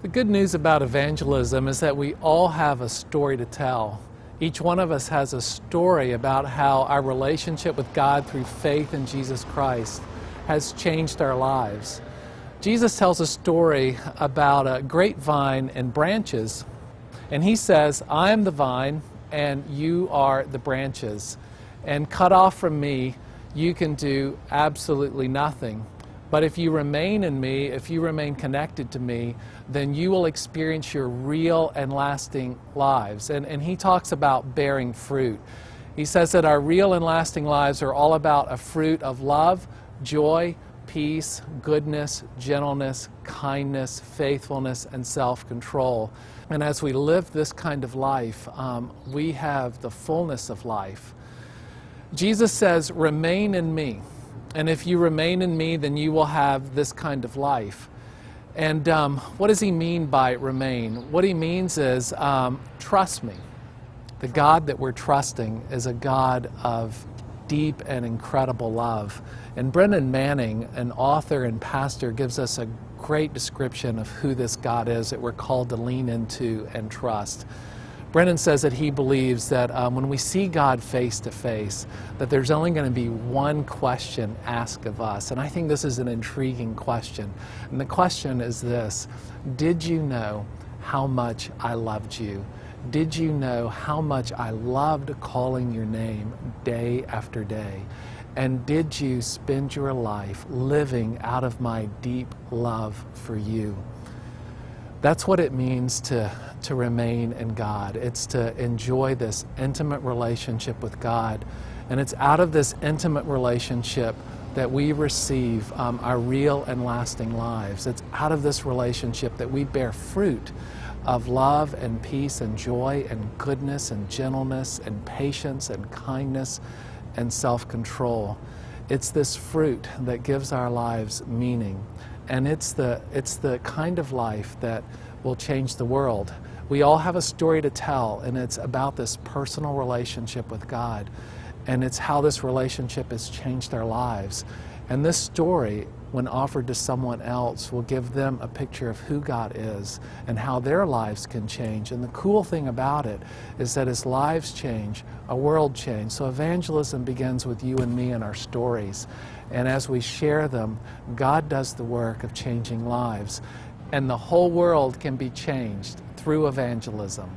The good news about evangelism is that we all have a story to tell. Each one of us has a story about how our relationship with God through faith in Jesus Christ has changed our lives. Jesus tells a story about a grapevine and branches, and he says, I am the vine and you are the branches, and cut off from me you can do absolutely nothing. But if you remain in me, if you remain connected to me, then you will experience your real and lasting lives. And he talks about bearing fruit. He says that our real and lasting lives are all about a fruit of love, joy, peace, goodness, gentleness, kindness, faithfulness, and self-control. And as we live this kind of life, we have the fullness of life. Jesus says, remain in me. And if you remain in me, then you will have this kind of life. And what does he mean by remain? What he means is trust me. The God that we're trusting is a God of deep and incredible love. And Brennan Manning, an author and pastor, gives us a great description of who this God is that we're called to lean into and trust. Brennan says that he believes that when we see God face to face, that there's only going to be one question asked of us. And I think this is an intriguing question. And the question is this: did you know how much I loved you? Did you know how much I loved calling your name day after day? And did you spend your life living out of my deep love for you? That's what it means to remain in God. It's to enjoy this intimate relationship with God. And it's out of this intimate relationship that we receive our real and lasting lives. It's out of this relationship that we bear fruit of love and peace and joy and goodness and gentleness and patience and kindness and self-control. It's this fruit that gives our lives meaning. And it's the kind of life that will change the world. We all have a story to tell, and it's about this personal relationship with God. And it's how this relationship has changed our lives. And this story, when offered to someone else, will give them a picture of who God is and how their lives can change. And the cool thing about it is that as lives change, a world changes. So evangelism begins with you and me and our stories. And as we share them, God does the work of changing lives. And the whole world can be changed through evangelism.